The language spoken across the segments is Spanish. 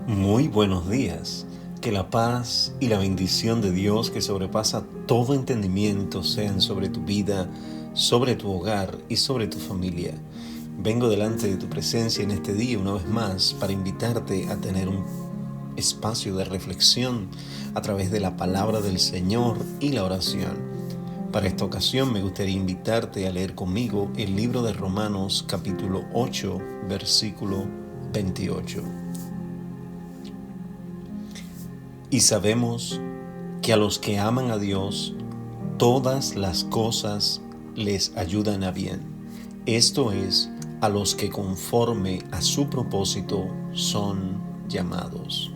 Muy buenos días. Que la paz y la bendición de Dios que sobrepasa todo entendimiento sean sobre tu vida, sobre tu hogar y sobre tu familia. Vengo delante de tu presencia en este día una vez más para invitarte a tener un espacio de reflexión a través de la palabra del Señor y la oración. Para esta ocasión me gustaría invitarte a leer conmigo el libro de Romanos capítulo 8, versículo 28. Y sabemos que a los que aman a Dios, todas las cosas les ayudan a bien. Esto es, a los que conforme a su propósito son llamados.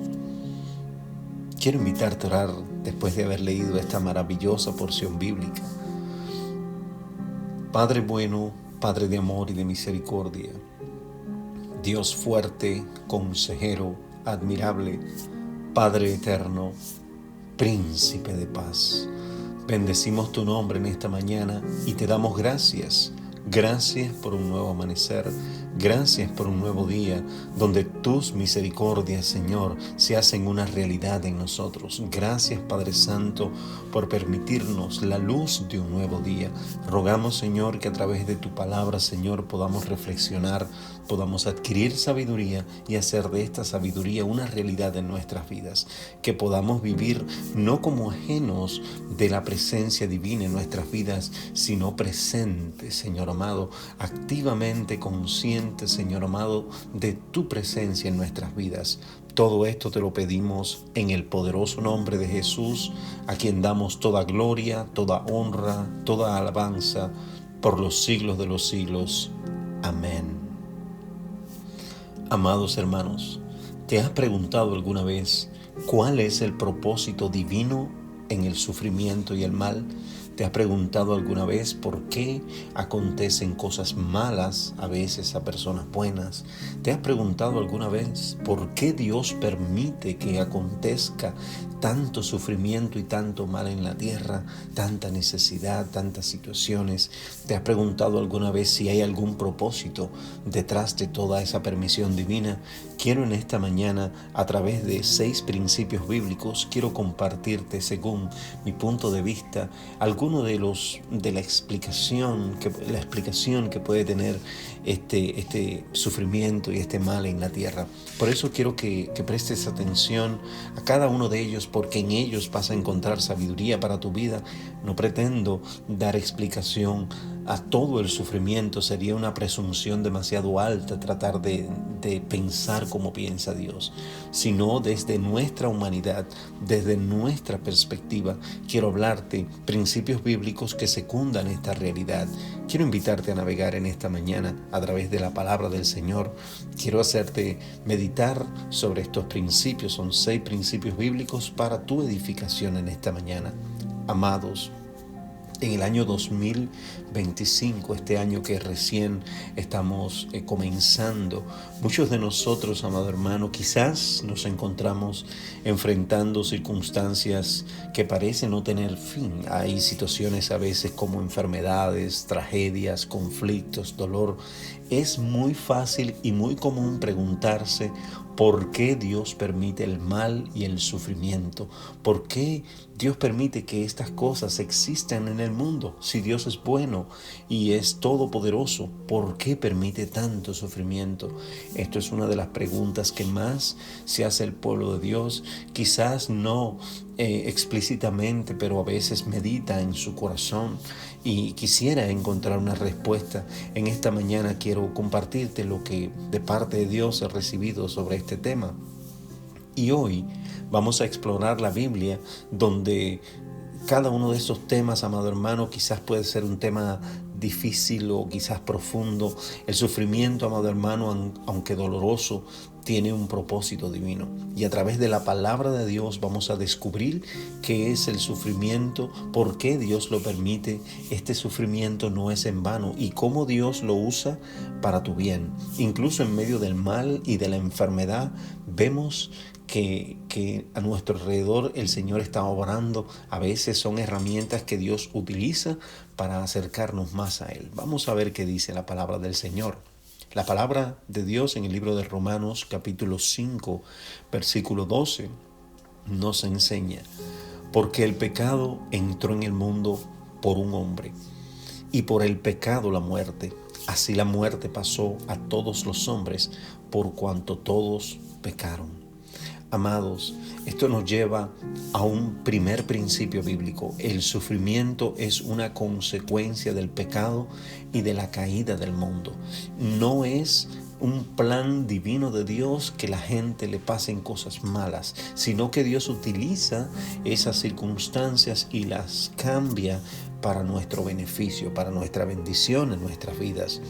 Quiero invitarte a orar después de haber leído esta maravillosa porción bíblica. Padre bueno, Padre de amor y de misericordia, Dios fuerte, consejero, admirable, Padre eterno, Príncipe de paz. Bendecimos tu nombre en esta mañana y te damos gracias. Gracias por un nuevo amanecer. Gracias por un nuevo día donde tus misericordias, Señor, se hacen una realidad en nosotros. Gracias, Padre Santo, por permitirnos la luz de un nuevo día. Rogamos, Señor, que a través de tu palabra, Señor, podamos reflexionar, podamos adquirir sabiduría y hacer de esta sabiduría una realidad en nuestras vidas. Que podamos vivir no como ajenos de la presencia divina en nuestras vidas, sino presentes, Señor amado, activamente conscientes, Señor amado, de tu presencia en nuestras vidas. Todo esto te lo pedimos en el poderoso nombre de Jesús, a quien damos toda gloria, toda honra, toda alabanza por los siglos de los siglos. Amén. Amados hermanos, ¿te has preguntado alguna vez cuál es el propósito divino en el sufrimiento y el mal? ¿Te has preguntado alguna vez por qué acontecen cosas malas a veces a personas buenas? ¿Te has preguntado alguna vez por qué Dios permite que acontezca tanto sufrimiento y tanto mal en la tierra, tanta necesidad, tantas situaciones? ¿Te has preguntado alguna vez si hay algún propósito detrás de toda esa permisión divina? Quiero en esta mañana, a través de 6 principios bíblicos, quiero compartirte, según mi punto de vista, alguno de la explicación que puede tener este sufrimiento y este mal en la tierra. Por eso quiero que prestes atención a cada uno de ellos, porque en ellos vas a encontrar sabiduría para tu vida. No pretendo dar explicación a todo el sufrimiento, sería una presunción demasiado alta tratar de pensar como piensa Dios, sino desde nuestra humanidad, desde nuestra perspectiva. Quiero hablarte principios bíblicos que secundan esta realidad. Quiero invitarte a navegar en esta mañana a través de la palabra del Señor. Quiero hacerte meditar sobre estos principios. Son 6 principios bíblicos para tu edificación en esta mañana. Amados, en el año 2025, este año que recién estamos comenzando, muchos de nosotros, amado hermano, quizás nos encontramos enfrentando circunstancias que parecen no tener fin. Hay situaciones a veces como enfermedades, tragedias, conflictos, dolor. Es muy fácil y muy común preguntarse ¿por qué Dios permite el mal y el sufrimiento? ¿Por qué Dios permite que estas cosas existan en el mundo? Si Dios es bueno y es todopoderoso, ¿por qué permite tanto sufrimiento? Esto es una de las preguntas que más se hace el pueblo de Dios. Quizás no explícitamente, pero a veces medita en su corazón y quisiera encontrar una respuesta. En esta mañana quiero compartirte lo que de parte de Dios he recibido sobre este tema. Y hoy vamos a explorar la Biblia, donde cada uno de estos temas, amado hermano, quizás puede ser un tema difícil o quizás profundo. El sufrimiento, amado hermano, aunque doloroso, tiene un propósito divino. Y a través de la palabra de Dios vamos a descubrir qué es el sufrimiento, por qué Dios lo permite. Este sufrimiento no es en vano y cómo Dios lo usa para tu bien. Incluso en medio del mal y de la enfermedad, vemos que a nuestro alrededor el Señor está obrando. A veces son herramientas que Dios utiliza para acercarnos más a Él. Vamos a ver qué dice la palabra del Señor. La palabra de Dios en el libro de Romanos capítulo 5, versículo 12 nos enseña: porque el pecado entró en el mundo por un hombre, y por el pecado la muerte. Así la muerte pasó a todos los hombres, por cuanto todos pecaron. Amados, esto nos lleva a un primer principio bíblico. El sufrimiento es una consecuencia del pecado y de la caída del mundo. No es un plan divino de Dios que la gente le pasen cosas malas, sino que Dios utiliza esas circunstancias y las cambia para nuestro beneficio, para nuestra bendición en nuestras vidas.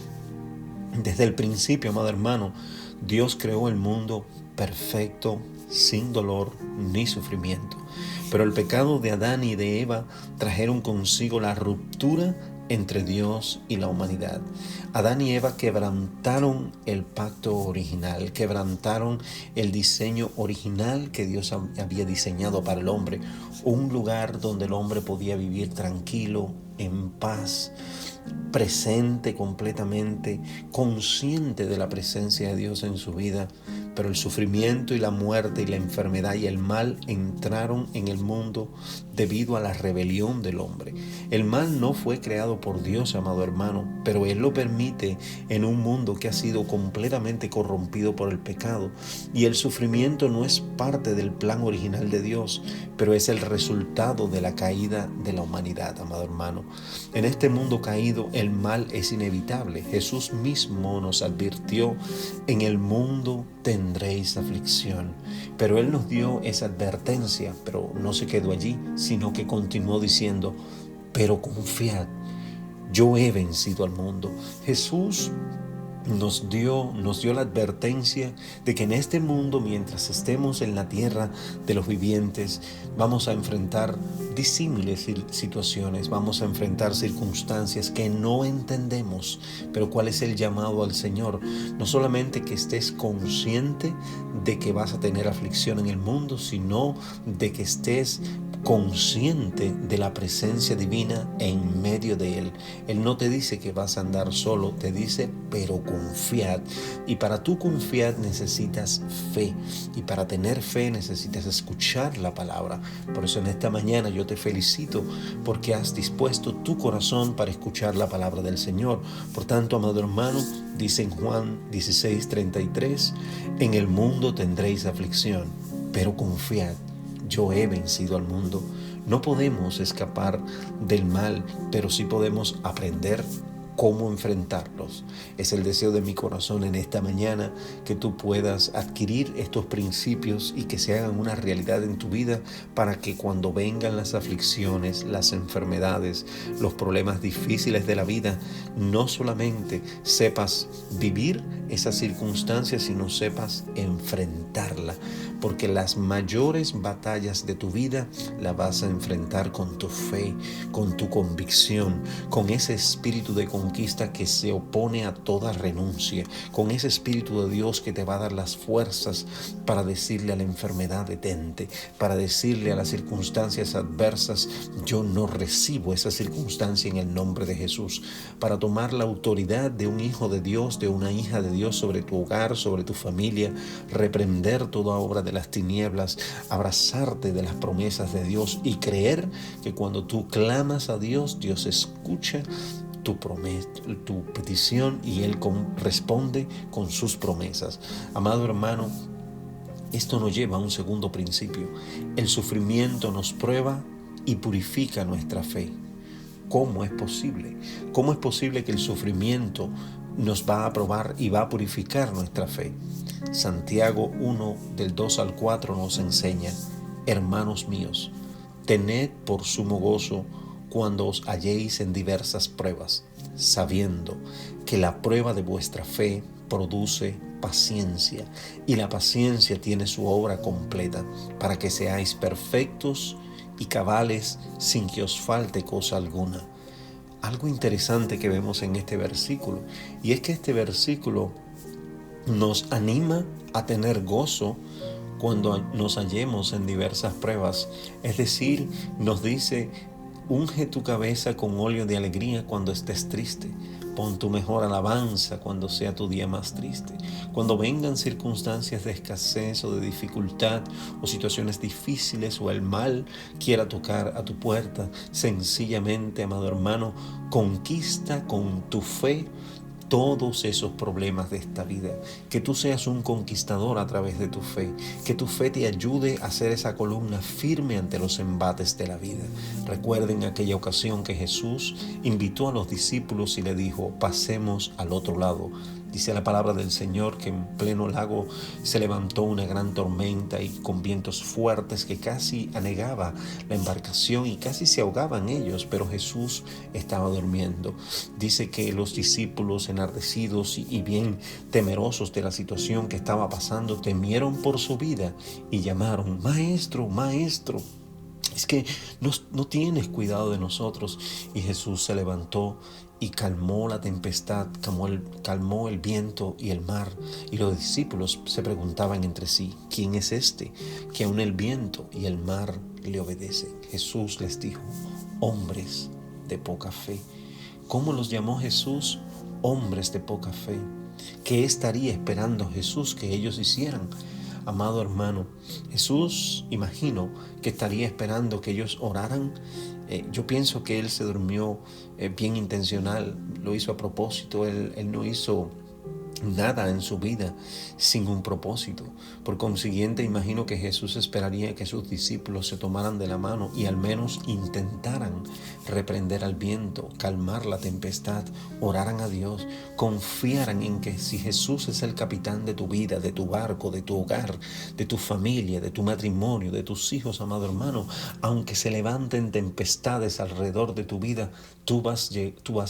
Desde el principio, amado hermano, Dios creó el mundo perfecto, sin dolor ni sufrimiento. Pero el pecado de Adán y de Eva trajeron consigo la ruptura entre Dios y la humanidad. Adán y Eva quebrantaron el pacto original, quebrantaron el diseño original que Dios había diseñado para el hombre, un lugar donde el hombre podía vivir tranquilo, en paz, presente completamente, consciente de la presencia de Dios en su vida. Pero el sufrimiento y la muerte y la enfermedad y el mal entraron en el mundo debido a la rebelión del hombre. El mal no fue creado por Dios, amado hermano, pero Él lo permite en un mundo que ha sido completamente corrompido por el pecado. Y el sufrimiento no es parte del plan original de Dios, pero es el resultado de la caída de la humanidad, amado hermano. En este mundo caído, el mal es inevitable. Jesús mismo nos advirtió: en el mundo tendréis aflicción. Pero Él nos dio esa advertencia, pero no se quedó allí, sino que continuó diciendo: pero confiad, yo he vencido al mundo. Jesús nos dio la advertencia de que en este mundo, mientras estemos en la tierra de los vivientes, vamos a enfrentar disímiles situaciones, vamos a enfrentar circunstancias que no entendemos. Pero ¿cuál es el llamado al Señor? No solamente que estés consciente de que vas a tener aflicción en el mundo, sino de que estés consciente de la presencia divina en medio de Él. Él no te dice que vas a andar solo, te dice: pero confiad. Y para tú confiar necesitas fe, y para tener fe necesitas escuchar la palabra. Por eso en esta mañana yo te felicito porque has dispuesto tu corazón para escuchar la palabra del Señor. Por tanto, amado hermano, dice en Juan 16:33: en el mundo tendréis aflicción, pero confiad, yo he vencido al mundo. No podemos escapar del mal, pero sí podemos aprender cómo enfrentarlos. Es el deseo de mi corazón en esta mañana que tú puedas adquirir estos principios y que se hagan una realidad en tu vida, para que cuando vengan las aflicciones, las enfermedades, los problemas difíciles de la vida, no solamente sepas vivir esas circunstancias, sino sepas enfrentarla. Porque las mayores batallas de tu vida las vas a enfrentar con tu fe, con tu convicción, con ese espíritu de conquista que se opone a toda renuncia, con ese espíritu de Dios que te va a dar las fuerzas para decirle a la enfermedad: detente, para decirle a las circunstancias adversas: yo no recibo esa circunstancia en el nombre de Jesús, para tomar la autoridad de un hijo de Dios, de una hija de Dios sobre tu hogar, sobre tu familia, reprender toda obra de las tinieblas, abrazarte de las promesas de Dios y creer que cuando tú clamas a Dios, Dios escucha tu petición y Él responde con sus promesas. Amado hermano, esto nos lleva a un segundo principio. El sufrimiento nos prueba y purifica nuestra fe. ¿Cómo es posible? ¿Cómo es posible que el sufrimiento nos va a probar y va a purificar nuestra fe? Santiago 1, del 2 al 4 nos enseña: hermanos míos, tened por sumo gozo cuando os halléis en diversas pruebas, sabiendo que la prueba de vuestra fe produce paciencia, y la paciencia tiene su obra completa, para que seáis perfectos y cabales, sin que os falte cosa alguna. Algo interesante que vemos en este versículo, y es que este versículo nos anima a tener gozo cuando nos hallemos en diversas pruebas. Es decir, nos dice: unge tu cabeza con óleo de alegría cuando estés triste, Pon tu mejor alabanza cuando sea tu día más triste. Cuando vengan circunstancias de escasez o de dificultad o situaciones difíciles o el mal quiera tocar a tu puerta, sencillamente, amado hermano, conquista con tu fe todos esos problemas de esta vida, que tú seas un conquistador a través de tu fe, que tu fe te ayude a ser esa columna firme ante los embates de la vida. Recuerden aquella ocasión que Jesús invitó a los discípulos y le dijo: pasemos al otro lado. Dice la palabra del Señor que en pleno lago se levantó una gran tormenta y con vientos fuertes que casi anegaba la embarcación y casi se ahogaban ellos, pero Jesús estaba durmiendo. Dice que los discípulos, enardecidos y bien temerosos de la situación que estaba pasando, temieron por su vida y llamaron: Maestro, Maestro, es que no tienes cuidado de nosotros. Y Jesús se levantó y calmó la tempestad, calmó el viento y el mar. Y los discípulos se preguntaban entre sí: ¿quién es este que aun el viento y el mar le obedecen? Jesús les dijo: hombres de poca fe. ¿Cómo los llamó Jesús? Hombres de poca fe. ¿Qué estaría esperando Jesús que ellos hicieran? Amado hermano, Jesús, imagino que estaría esperando que ellos oraran. Yo pienso que Él se durmió bien intencional, lo hizo a propósito. Él no hizo nada en su vida sin un propósito. Por consiguiente, imagino que Jesús esperaría que sus discípulos se tomaran de la mano y al menos intentaran reprender al viento, calmar la tempestad, oraran a Dios, confiaran en que si Jesús es el capitán de tu vida, de tu barco, de tu hogar, de tu familia, de tu matrimonio, de tus hijos, amado hermano, aunque se levanten tempestades alrededor de tu vida, tú vas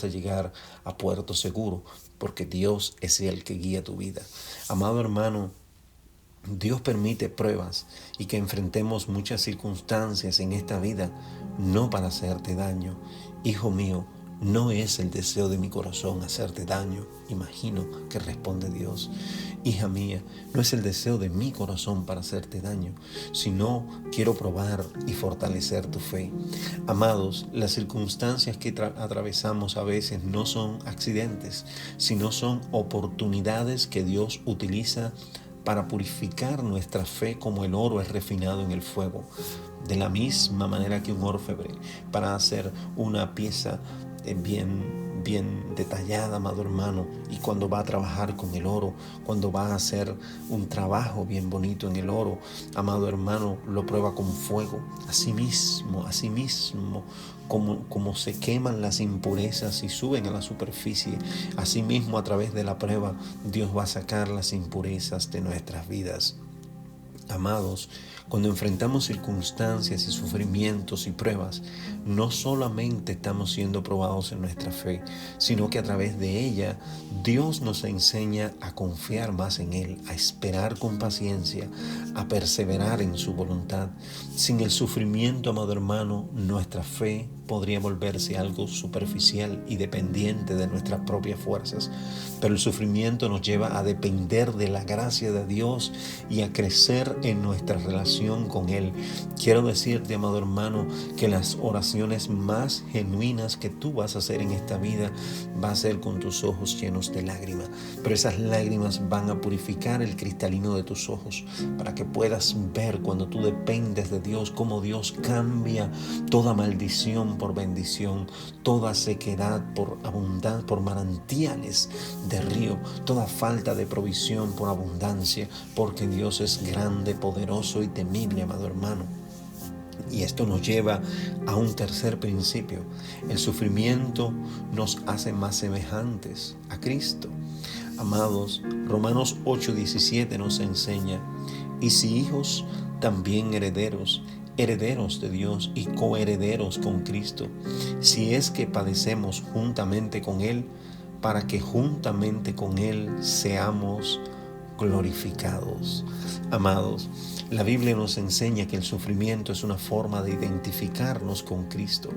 a llegar a puerto seguro, porque Dios es el que guía tu vida. Amado hermano, Dios permite pruebas y que enfrentemos muchas circunstancias en esta vida, no para hacerte daño. Hijo mío, no es el deseo de mi corazón hacerte daño. Imagino que responde Dios. Hija mía, no es el deseo de mi corazón para hacerte daño, sino quiero probar y fortalecer tu fe. Amados, las circunstancias que atravesamos a veces no son accidentes, sino son oportunidades que Dios utiliza para purificar nuestra fe como el oro es refinado en el fuego. De la misma manera que un orfebre, para hacer una pieza bien detallada, amado hermano, y cuando va a trabajar con el oro, cuando va a hacer un trabajo bien bonito en el oro, amado hermano, lo prueba con fuego. Asimismo, como se queman las impurezas y suben a la superficie, asimismo a través de la prueba Dios va a sacar las impurezas de nuestras vidas. Amados, cuando enfrentamos circunstancias y sufrimientos y pruebas, no solamente estamos siendo probados en nuestra fe, sino que a través de ella Dios nos enseña a confiar más en Él, a esperar con paciencia, a perseverar en su voluntad. Sin el sufrimiento, amado hermano, nuestra fe podría volverse algo superficial y dependiente de nuestras propias fuerzas. Pero el sufrimiento nos lleva a depender de la gracia de Dios y a crecer en nuestra relación con Él. Quiero decirte, amado hermano, que las oraciones más genuinas que tú vas a hacer en esta vida va a ser con tus ojos llenos de lágrimas. Pero esas lágrimas van a purificar el cristalino de tus ojos para que puedas ver, cuando tú dependes de Dios, cómo Dios cambia toda maldición por bendición, toda sequedad por abundancia, por manantiales de río, toda falta de provisión por abundancia, porque Dios es grande, poderoso y temible, amado hermano. Y esto nos lleva a un tercer principio. El sufrimiento nos hace más semejantes a Cristo. Amados, Romanos 8:17 nos enseña: y si hijos, también herederos, herederos de Dios y coherederos con Cristo, si es que padecemos juntamente con Él, para que juntamente con Él seamos glorificados. Amados, la Biblia nos enseña que el sufrimiento es una forma de identificarnos con Cristo.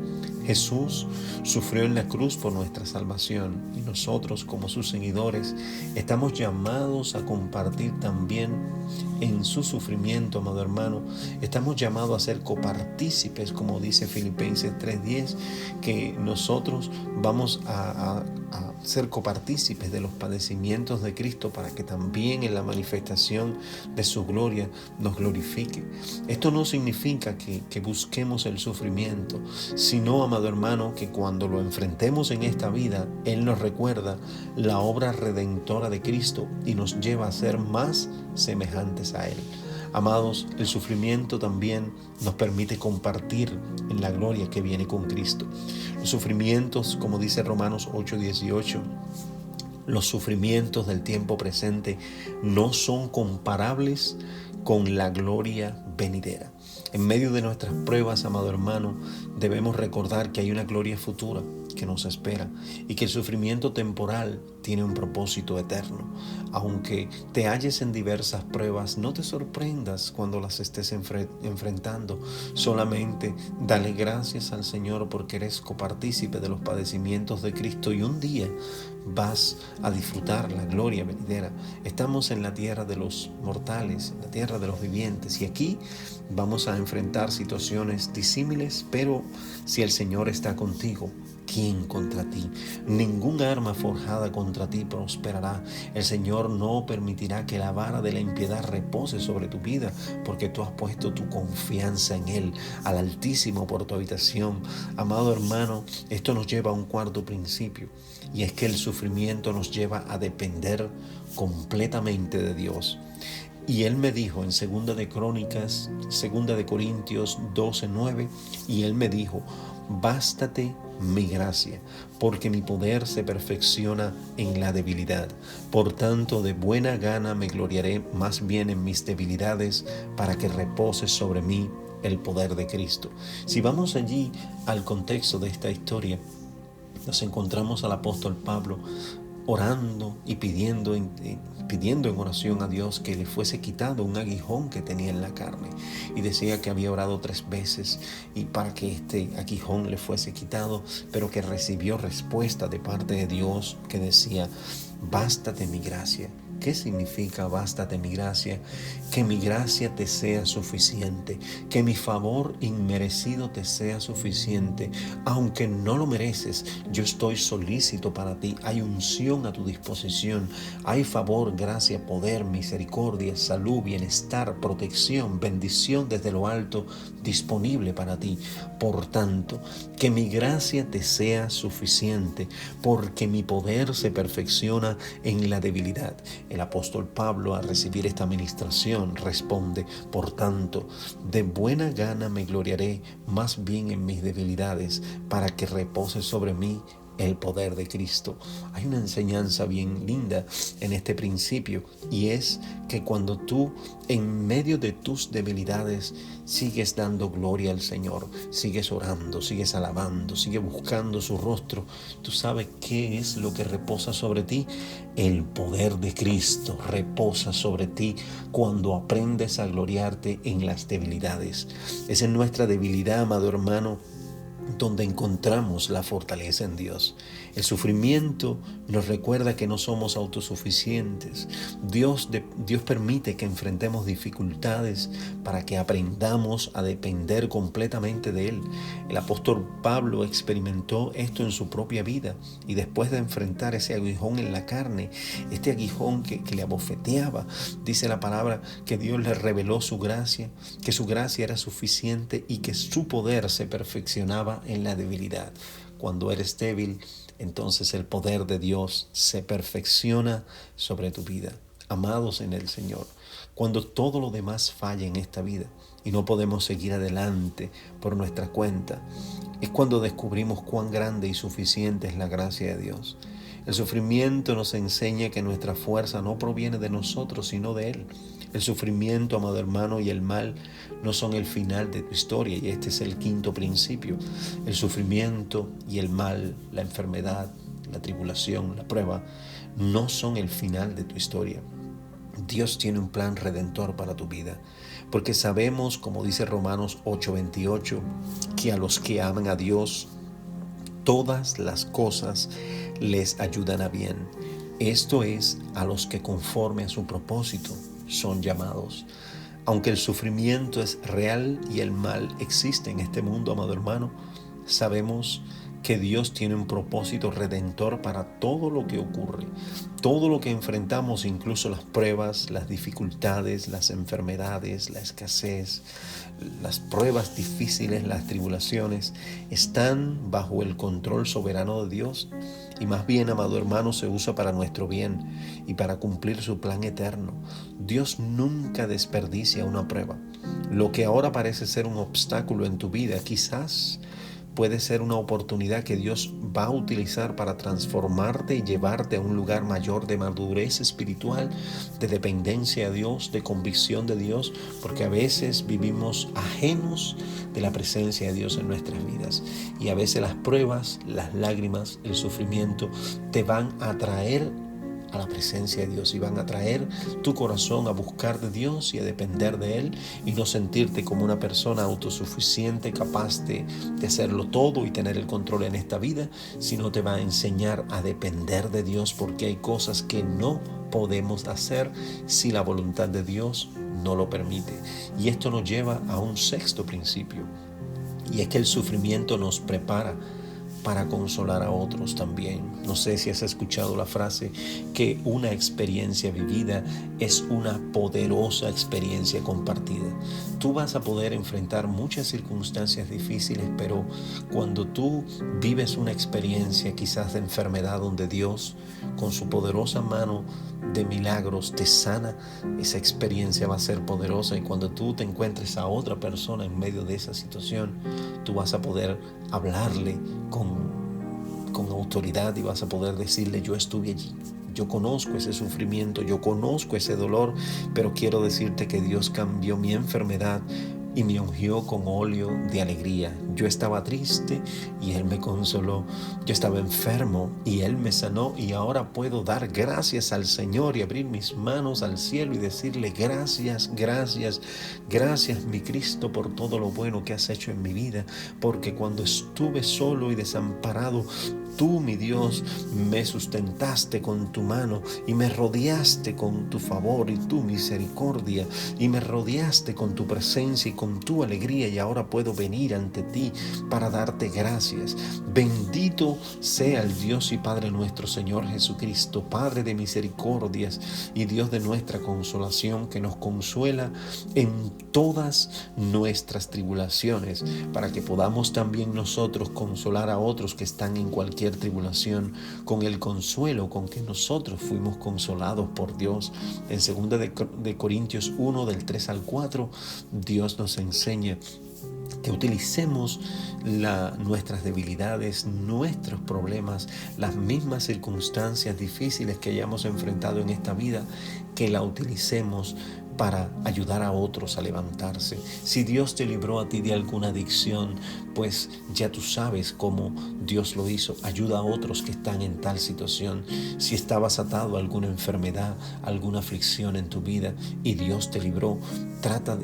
Jesús sufrió en la cruz por nuestra salvación y nosotros, como sus seguidores, estamos llamados a compartir también en su sufrimiento, amado hermano, estamos llamados a ser copartícipes, como dice Filipenses 3:10, que nosotros vamos a ser copartícipes de los padecimientos de Cristo para que también en la manifestación de su gloria nos glorifique. Esto no significa que busquemos el sufrimiento, sino, amado hermano, que cuando lo enfrentemos en esta vida, Él nos recuerda la obra redentora de Cristo y nos lleva a ser más semejantes a Él. Amados, el sufrimiento también nos permite compartir en la gloria que viene con Cristo. Los sufrimientos, como dice Romanos 8:18, los sufrimientos del tiempo presente no son comparables con la gloria venidera. En medio de nuestras pruebas, amado hermano, debemos recordar que hay una gloria futura que nos espera y que el sufrimiento temporal tiene un propósito eterno. Aunque te halles en diversas pruebas, no te sorprendas cuando las estés enfrentando. Solamente dale gracias al Señor porque eres copartícipe de los padecimientos de Cristo y un día vas a disfrutar la gloria venidera. Estamos en la tierra de los mortales, en la tierra de los vivientes, y aquí vamos a enfrentar situaciones disímiles, pero si el Señor está contigo, ¿quién contra ti? Ningún arma forjada contra ti prosperará. El Señor no permitirá que la vara de la impiedad repose sobre tu vida, porque tú has puesto tu confianza en Él, al Altísimo por tu habitación. Amado hermano, esto nos lleva a un cuarto principio, y es que el sufrimiento nos lleva a depender completamente de Dios. Y Él me dijo en 2 de Corintios 12:9, y Él me dijo: bástate mi gracia, porque mi poder se perfecciona en la debilidad. Por tanto, de buena gana me gloriaré más bien en mis debilidades, para que repose sobre mí el poder de Cristo. Si vamos allí al contexto de esta historia, nos encontramos al apóstol Pablo orando y pidiendo en oración a Dios que le fuese quitado un aguijón que tenía en la carne, y decía que había orado 3 veces y para que este aguijón le fuese quitado, pero que recibió respuesta de parte de Dios que decía: bástate mi gracia. ¿Qué significa bástate mi gracia? Que mi gracia te sea suficiente, que mi favor inmerecido te sea suficiente. Aunque no lo mereces, yo estoy solícito para ti. Hay unción a tu disposición, hay favor, gracia, poder, misericordia, salud, bienestar, protección, bendición desde lo alto disponible para ti. Por tanto, que mi gracia te sea suficiente, porque mi poder se perfecciona en la debilidad. El apóstol Pablo, al recibir esta ministración, responde: por tanto, de buena gana me gloriaré más bien en mis debilidades, para que repose sobre mí el poder de Cristo. Hay una enseñanza bien linda en este principio, y es que cuando tú en medio de tus debilidades sigues dando gloria al Señor, sigues orando, sigues alabando, sigues buscando su rostro, tú sabes qué es lo que reposa sobre ti. El poder de Cristo reposa sobre ti cuando aprendes a gloriarte en las debilidades. Es en nuestra debilidad, amado hermano, donde encontramos la fortaleza en Dios. El sufrimiento nos recuerda que no somos autosuficientes. Dios permite que enfrentemos dificultades para que aprendamos a depender completamente de Él. El apóstol Pablo experimentó esto en su propia vida, y después de enfrentar ese aguijón en la carne, este aguijón que le abofeteaba, dice la palabra que Dios le reveló su gracia, que su gracia era suficiente y que su poder se perfeccionaba en la debilidad. Cuando eres débil, entonces el poder de Dios se perfecciona sobre tu vida. Amados en el Señor, cuando todo lo demás falla en esta vida y no podemos seguir adelante por nuestra cuenta, es cuando descubrimos cuán grande y suficiente es la gracia de Dios. El sufrimiento nos enseña que nuestra fuerza no proviene de nosotros, sino de Él. El sufrimiento, amado hermano, y el mal no son el final de tu historia, y este es el quinto principio. El sufrimiento y el mal, la enfermedad, la tribulación, la prueba, no son el final de tu historia. Dios tiene un plan redentor para tu vida, porque sabemos, como dice Romanos 8:28, que a los que aman a Dios, todas las cosas les ayudan a bien. Esto es, a los que conforme a su propósito son llamados. Aunque el sufrimiento es real y el mal existe en este mundo, amado hermano, sabemos que Dios tiene un propósito redentor para todo lo que ocurre, todo lo que enfrentamos, incluso las pruebas, las dificultades, las enfermedades, la escasez, las pruebas difíciles, las tribulaciones, están bajo el control soberano de Dios y más bien, amado hermano, se usa para nuestro bien y para cumplir su plan eterno. Dios nunca desperdicia una prueba. Lo que ahora parece ser un obstáculo en tu vida, quizás puede ser una oportunidad que Dios va a utilizar para transformarte y llevarte a un lugar mayor de madurez espiritual, de dependencia a Dios, de convicción de Dios, porque a veces vivimos ajenos de la presencia de Dios en nuestras vidas. Y a veces las pruebas, las lágrimas, el sufrimiento te van a traer a la presencia de Dios y van a traer tu corazón a buscar de Dios y a depender de Él y no sentirte como una persona autosuficiente, capaz de hacerlo todo y tener el control en esta vida, sino te va a enseñar a depender de Dios, porque hay cosas que no podemos hacer si la voluntad de Dios no lo permite. Y esto nos lleva a un sexto principio, y es que el sufrimiento nos prepara para consolar a otros también. No sé si has escuchado la frase que una experiencia vivida es una poderosa experiencia compartida. Tú vas a poder enfrentar muchas circunstancias difíciles, pero cuando tú vives una experiencia quizás de enfermedad donde Dios con su poderosa mano de milagros te sana, esa experiencia va a ser poderosa, y cuando tú te encuentres a otra persona en medio de esa situación, tú vas a poder hablarle con autoridad y vas a poder decirle: yo estuve allí, yo conozco ese sufrimiento, yo conozco ese dolor, pero quiero decirte que Dios cambió mi enfermedad y me ungió con óleo de alegría. Yo estaba triste y Él me consoló. Yo estaba enfermo y Él me sanó, y ahora puedo dar gracias al Señor y abrir mis manos al cielo y decirle: gracias, gracias, gracias mi Cristo por todo lo bueno que has hecho en mi vida, porque cuando estuve solo y desamparado, tú, mi Dios, me sustentaste con tu mano y me rodeaste con tu favor y tu misericordia, y me rodeaste con tu presencia y con tu alegría, y ahora puedo venir ante ti para darte gracias. Bendito sea el Dios y Padre nuestro Señor Jesucristo, Padre de misericordias y Dios de nuestra consolación, que nos consuela en todas nuestras tribulaciones, para que podamos también nosotros consolar a otros que están en cualquier tribulación con el consuelo con que nosotros fuimos consolados por Dios. En 2 de Corintios 1, del 3 al 4, Dios nos enseña que utilicemos nuestras debilidades, nuestros problemas, las mismas circunstancias difíciles que hayamos enfrentado en esta vida, que la utilicemos para ayudar a otros a levantarse. Si Dios te libró a ti de alguna adicción, pues ya tú sabes cómo Dios lo hizo. Ayuda a otros que están en tal situación. Si estabas atado a alguna enfermedad, alguna aflicción en tu vida y Dios te libró,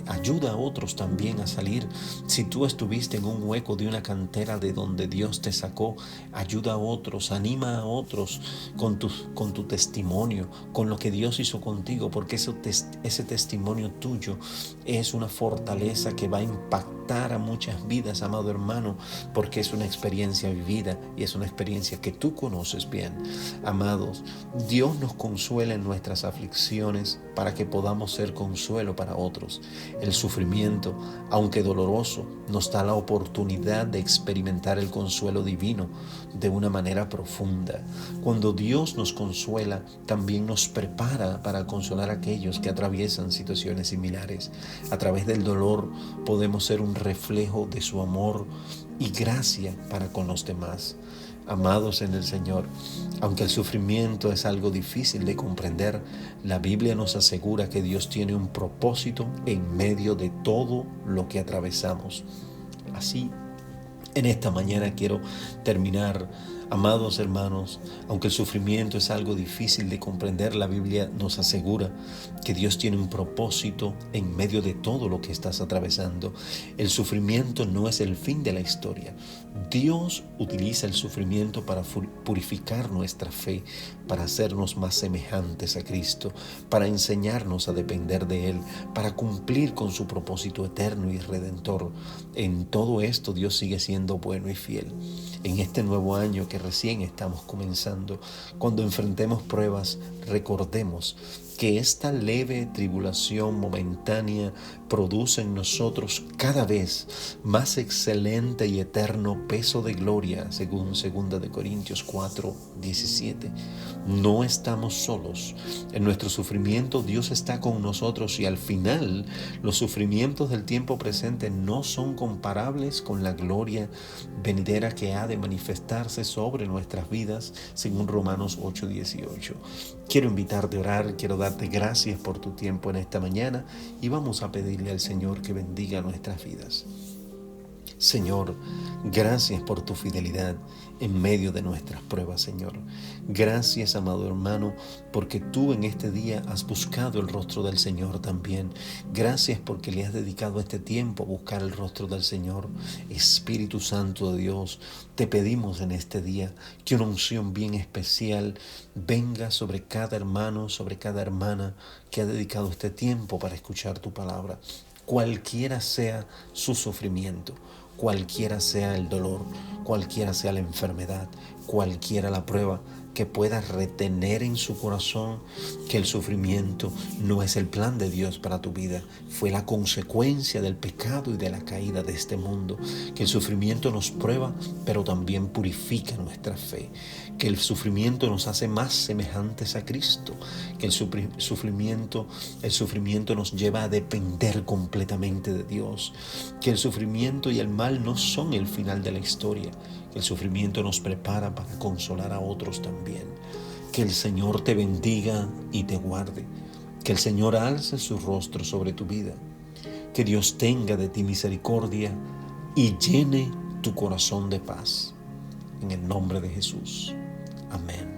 ayuda a otros también a salir. Si tú estuviste en un hueco de una cantera de donde Dios te sacó, ayuda a otros, anima a otros con tu testimonio, con lo que Dios hizo contigo, porque ese testimonio tuyo es una fortaleza que va a impactar a muchas vidas, amado hermano, porque es una experiencia vivida y es una experiencia que tú conoces bien. Amados, Dios nos consuela en nuestras aflicciones para que podamos ser consuelo para otros. El sufrimiento, aunque doloroso, nos da la oportunidad de experimentar el consuelo divino de una manera profunda. Cuando Dios nos consuela, también nos prepara para consolar a aquellos que atraviesan situaciones similares. A través del dolor podemos ser un reflejo de su amor y gracia para con los demás. Amados en el Señor, aunque el sufrimiento es algo difícil de comprender, la Biblia nos asegura que Dios tiene un propósito en medio de todo lo que atravesamos. Así, en esta mañana quiero terminar Amados hermanos, aunque el sufrimiento es algo difícil de comprender, la Biblia nos asegura que Dios tiene un propósito en medio de todo lo que estás atravesando. El sufrimiento no es el fin de la historia. Dios utiliza el sufrimiento para purificar nuestra fe, para hacernos más semejantes a Cristo, para enseñarnos a depender de Él, para cumplir con su propósito eterno y redentor. En todo esto Dios sigue siendo bueno y fiel. En este nuevo año que recién estamos comenzando, cuando enfrentemos pruebas, recordemos que esta leve tribulación momentánea produce en nosotros cada vez más excelente y eterno peso de gloria, según 2 de Corintios 4:17. No estamos solos. En nuestro sufrimiento Dios está con nosotros y al final los sufrimientos del tiempo presente no son comparables con la gloria venidera que ha de manifestarse sobre nuestras vidas, según Romanos 8:18. Quiero invitarte a orar, quiero darte gracias por tu tiempo en esta mañana y vamos a pedirle al Señor que bendiga nuestras vidas. Señor, gracias por tu fidelidad en medio de nuestras pruebas, Señor. Gracias, amado hermano, porque tú en este día has buscado el rostro del Señor también. Gracias porque le has dedicado este tiempo a buscar el rostro del Señor. Espíritu Santo de Dios, te pedimos en este día que una unción bien especial venga sobre cada hermano, sobre cada hermana que ha dedicado este tiempo para escuchar tu palabra. Cualquiera sea su sufrimiento, cualquiera sea el dolor, cualquiera sea la enfermedad, cualquiera la prueba, que pueda retener en su corazón que el sufrimiento no es el plan de Dios para tu vida, fue la consecuencia del pecado y de la caída de este mundo, que el sufrimiento nos prueba, pero también purifica nuestra fe, que el sufrimiento nos hace más semejantes a Cristo, que el sufrimiento nos lleva a depender completamente de Dios, que el sufrimiento y el mal no son el final de la historia, que el sufrimiento nos prepara para consolar a otros también. Que el Señor te bendiga y te guarde, que el Señor alce su rostro sobre tu vida, que Dios tenga de ti misericordia y llene tu corazón de paz. En el nombre de Jesús. Amén.